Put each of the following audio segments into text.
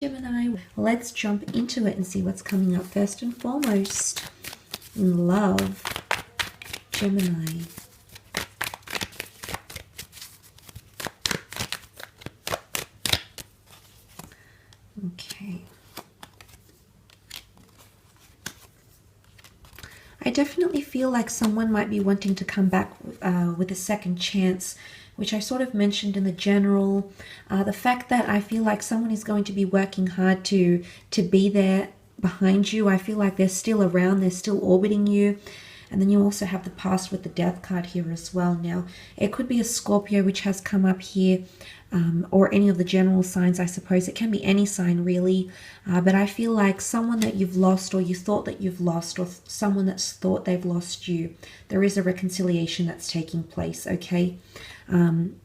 Gemini, let's jump into it and see what's coming up first and foremost. In love, Gemini. Okay. I definitely feel like someone might be wanting to come back with a second chance, which I sort of mentioned in the general. The fact that I feel like someone is going to be working hard to be there behind you. I feel like they're still around, they're still orbiting you. And then you also have the past with the death card here as well. Now, it could be a Scorpio, which has come up here, or any of the general signs, I suppose. It can be any sign, really. But I feel like someone that you've lost, or you thought that you've lost, or someone that's thought they've lost you, there is a reconciliation that's taking place, okay? And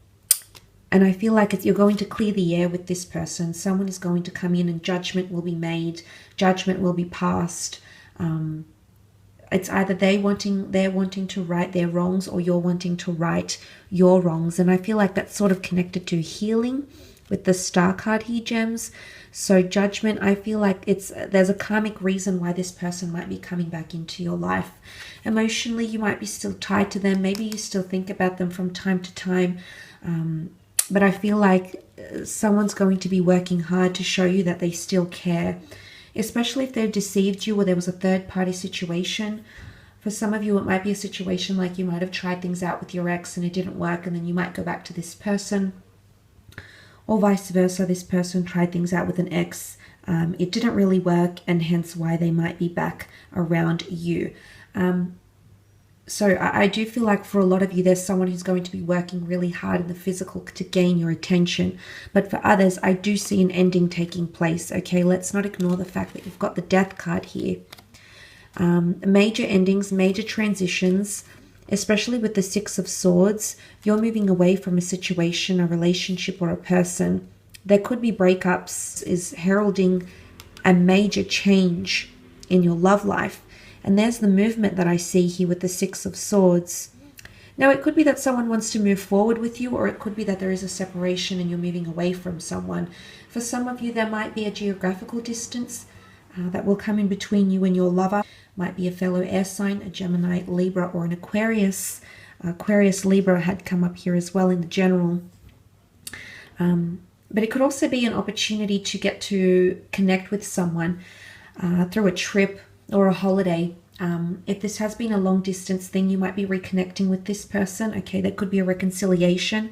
I feel like you're going to clear the air with this person. Someone is going to come in and judgment will be made. Judgment will be passed. It's either they're wanting to right their wrongs, or you're wanting to right your wrongs. And I feel like that's sort of connected to healing with the Star card here, Gems. So judgment, I feel like there's a karmic reason why this person might be coming back into your life. Emotionally, you might be still tied to them. Maybe you still think about them from time to time. But I feel like someone's going to be working hard to show you that they still care. Especially if they've deceived you, or there was a third-party situation. For some of you, it might be a situation like you might have tried things out with your ex and it didn't work, and then you might go back to this person. Or vice versa, this person tried things out with an ex. It didn't really work, and hence why they might be back around you. So I do feel like for a lot of you, there's someone who's going to be working really hard in the physical to gain your attention. But for others, I do see an ending taking place. Okay, let's not ignore the fact that you've got the death card here. Major endings, major transitions, especially with the Six of Swords. You're moving away from a situation, a relationship, or a person. There could be breakups, is heralding a major change in your love life. And there's the movement that I see here with the Six of Swords. Now, it could be that someone wants to move forward with you, or it could be that there is a separation and you're moving away from someone. For some of you, there might be a geographical distance that will come in between you and your lover. Might be a fellow air sign, a Gemini, Libra, or an Aquarius. Aquarius, Libra had come up here as well in the general. But it could also be an opportunity to get to connect with someone through a trip or a holiday. If this has been a long distance thing, you might be reconnecting with this person. Okay, that could be a reconciliation.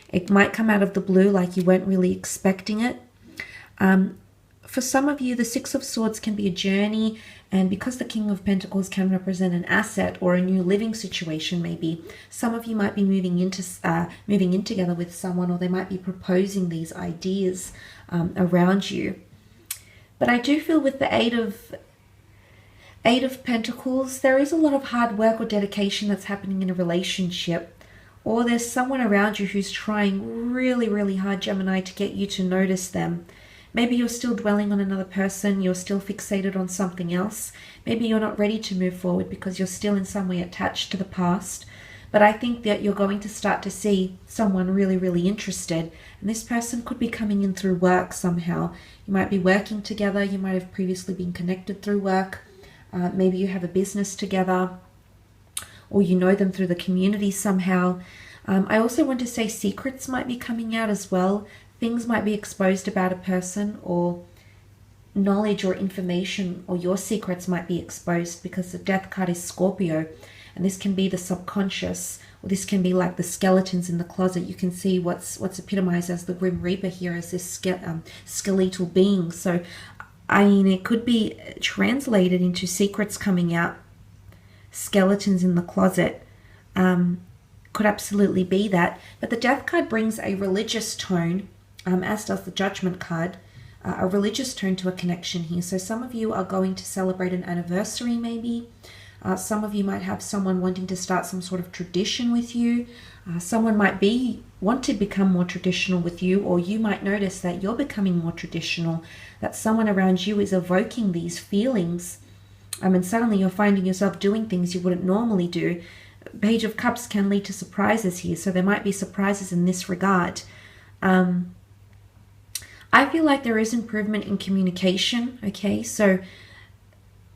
It might come out of the blue, like you weren't really expecting it. For some of you, the Six of Swords can be a journey, and because the King of Pentacles can represent an asset or a new living situation, maybe some of you might be moving in together with someone, or they might be proposing these ideas around you. But I do feel with the Eight of Pentacles, there is a lot of hard work or dedication that's happening in a relationship, or there's someone around you who's trying really, really hard, Gemini, to get you to notice them. Maybe you're still dwelling on another person, you're still fixated on something else. Maybe you're not ready to move forward because you're still in some way attached to the past. But I think that you're going to start to see someone really, really interested. And this person could be coming in through work somehow. You might be working together, you might have previously been connected through work. Maybe you have a business together, or you know them through the community somehow. I also want to say secrets might be coming out as well. Things might be exposed about a person, or knowledge or information, or your secrets might be exposed, because the death card is Scorpio. And this can be the subconscious, or this can be like the skeletons in the closet. You can see what's epitomized as the Grim Reaper here as this skeletal being. So I mean, it could be translated into secrets coming out, skeletons in the closet. Could absolutely be that. But the death card brings a religious tone, as does the judgment card, a religious tone to a connection here. So some of you are going to celebrate an anniversary maybe. Some of you might have someone wanting to start some sort of tradition with you. Someone might want to become more traditional with you, or you might notice that you're becoming more traditional, that someone around you is evoking these feelings. And suddenly you're finding yourself doing things you wouldn't normally do. Page of Cups can lead to surprises here, so there might be surprises in this regard. I feel like there is improvement in communication, okay? So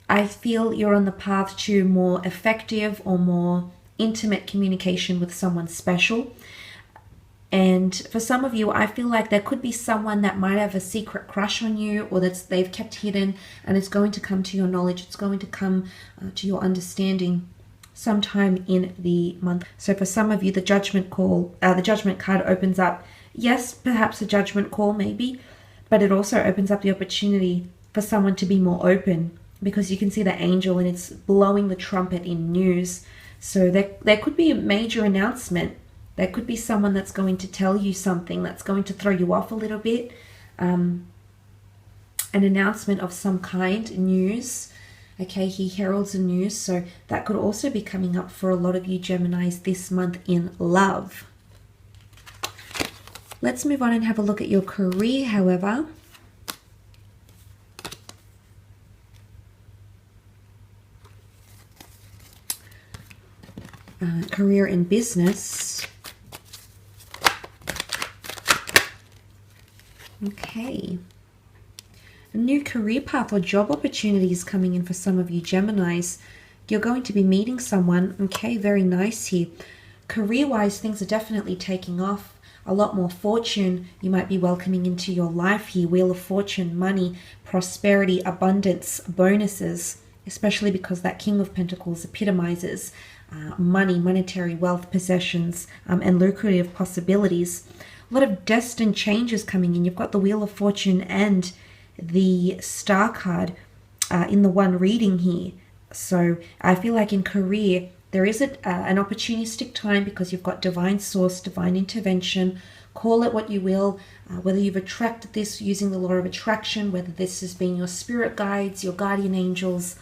I feel you're on the path to more effective or more intimate communication with someone special. And for some of you, I feel like there could be someone that might have a secret crush on you, or they've kept hidden, and it's going to come to your knowledge. It's going to come to your understanding sometime in the month. So for some of you, the judgment card opens up, yes, perhaps a judgment call maybe, but it also opens up the opportunity for someone to be more open, because you can see the angel and it's blowing the trumpet in news. So there could be a major announcement. There could be someone that's going to tell you something that's going to throw you off a little bit. An announcement of some kind, news. Okay, he heralds the news. So that could also be coming up for a lot of you Geminis this month in love. Let's move on and have a look at your career, however. Career and business. Okay. A new career path or job opportunities coming in for some of you Geminis. You're going to be meeting someone. Okay, very nice here. Career-wise, things are definitely taking off. A lot more fortune you might be welcoming into your life here. Wheel of Fortune, money, prosperity, abundance, bonuses, especially because that King of Pentacles epitomizes money, monetary wealth, possessions, and lucrative possibilities. A lot of destined changes coming in. You've got the Wheel of Fortune and the Star card in the one reading here. So I feel like in career, there is an opportunistic time because you've got divine source, divine intervention. Call it what you will, whether you've attracted this using the law of attraction, whether this has been your spirit guides, your guardian angels,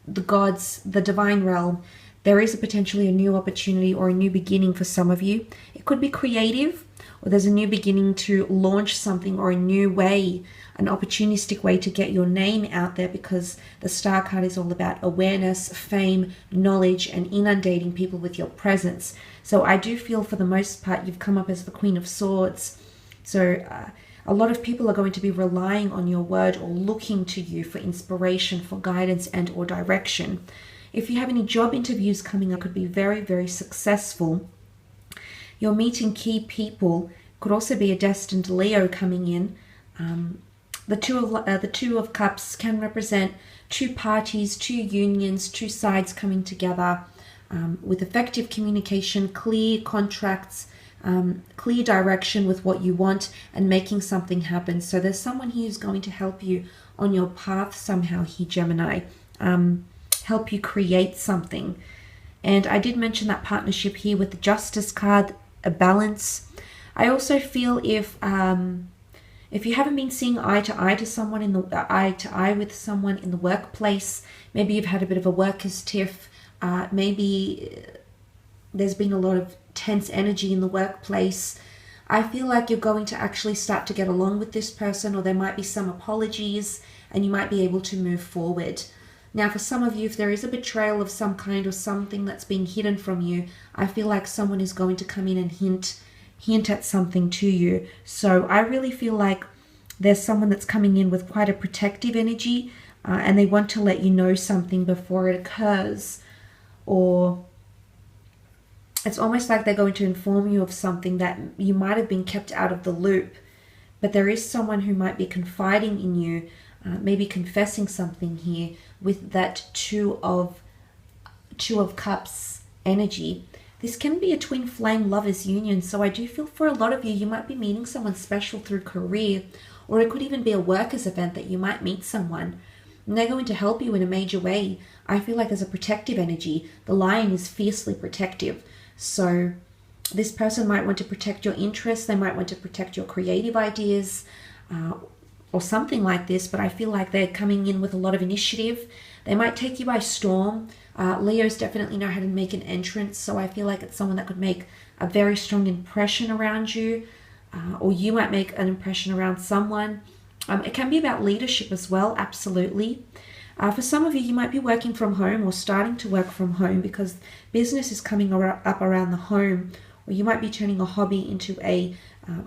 the gods, the divine realm. There is potentially a new opportunity or a new beginning for some of you. It could be creative, or there's a new beginning to launch something, or a new way, an opportunistic way to get your name out there, because the Star card is all about awareness, fame, knowledge, and inundating people with your presence. So I do feel for the most part you've come up as the Queen of Swords. So a lot of people are going to be relying on your word or looking to you for inspiration, for guidance, and or direction. If you have any job interviews coming up, could be very, very successful. You're meeting key people. Could also be a destined Leo coming in. The Two of Cups can represent two parties, two unions, two sides coming together with effective communication, clear contracts, clear direction with what you want, and making something happen. So there's someone here who's going to help you on your path somehow here, Gemini. Help you create something. And I did mention that partnership here with the Justice card, a balance. I also feel if you haven't been seeing eye to eye with someone in the workplace, maybe you've had a bit of a workers' tiff, maybe there's been a lot of tense energy in the workplace. I feel like you're going to actually start to get along with this person, or there might be some apologies and you might be able to move forward. Now, for some of you, if there is a betrayal of some kind or something that's been hidden from you, I feel like someone is going to come in and hint at something to you. So I really feel like there's someone that's coming in with quite a protective energy, and they want to let you know something before it occurs, or it's almost like they're going to inform you of something that you might have been kept out of the loop. But there is someone who might be confiding in you, maybe confessing something here with that Two of Cups energy. This can be a twin flame lovers union. So I do feel for a lot of you, you might be meeting someone special through career, or it could even be a workers event that you might meet someone and they're going to help you in a major way. I feel like there's a protective energy. The lion is fiercely protective. So this person might want to protect your interests. They might want to protect your creative ideas, or something like this, but I feel like they're coming in with a lot of initiative. They might take you by storm. Leos definitely know how to make an entrance, so I feel like it's someone that could make a very strong impression around you, or you might make an impression around someone. It can be about leadership as well, absolutely. For some of you, you might be working from home or starting to work from home because business is coming up around the home, or you might be turning a hobby into a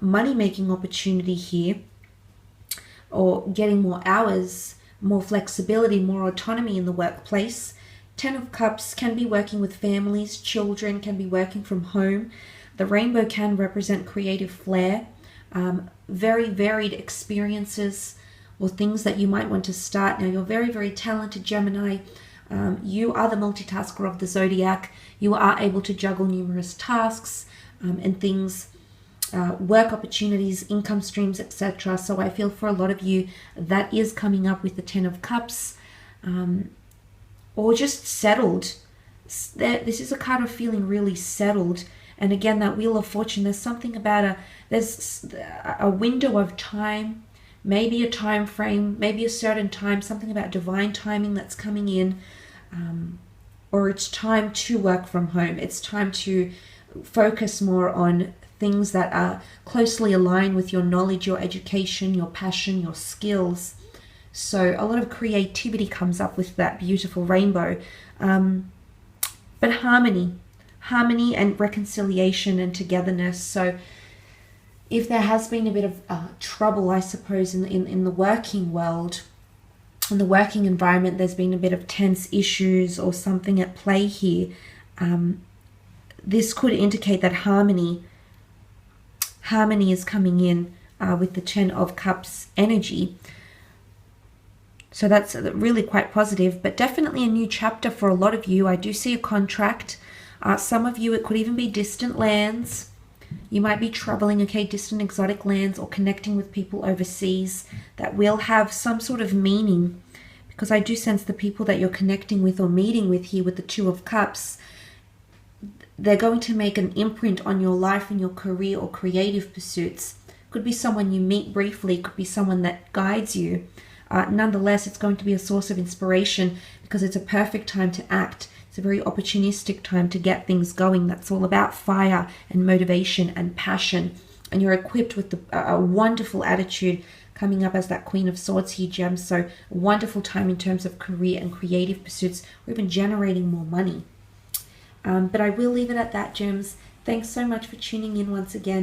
money-making opportunity here, or getting more hours, more flexibility, more autonomy in the workplace. 10 of Cups can be working with families, children, can be working from home. The rainbow can represent creative flair, very varied experiences or things that you might want to start. Now, you're very, very talented, Gemini. You are the multitasker of the zodiac. You are able to juggle numerous tasks and things, work opportunities, income streams, etc. So I feel for a lot of you that is coming up with the 10 of Cups, or just settled. This is a card of feeling really settled. And again, that Wheel of Fortune, there's something about there's a window of time, maybe a time frame, maybe a certain time, something about divine timing that's coming in, or it's time to work from home. It's time to focus more on things that are closely aligned with your knowledge, your education, your passion, your skills. So a lot of creativity comes up with that beautiful rainbow. But harmony and reconciliation and togetherness. So if there has been a bit of trouble, I suppose, in the working world, in the working environment, there's been a bit of tense issues or something at play here. This could indicate that harmony is coming in with the 10 of Cups energy. So that's really quite positive, but definitely a new chapter for a lot of you. I do see a contract. Some of you, it could even be distant lands. You might be traveling, distant exotic lands, or connecting with people overseas that will have some sort of meaning, because I do sense the people that you're connecting with or meeting with here with the 2 of Cups, they're going to make an imprint on your life and your career or creative pursuits. Could be someone you meet briefly, could be someone that guides you. Nonetheless, it's going to be a source of inspiration because it's a perfect time to act. It's a very opportunistic time to get things going. That's all about fire and motivation and passion. And you're equipped with a wonderful attitude coming up as that Queen of Swords here, Gem. So a wonderful time in terms of career and creative pursuits, or even generating more money. But I will leave it at that, Gems. Thanks so much for tuning in once again.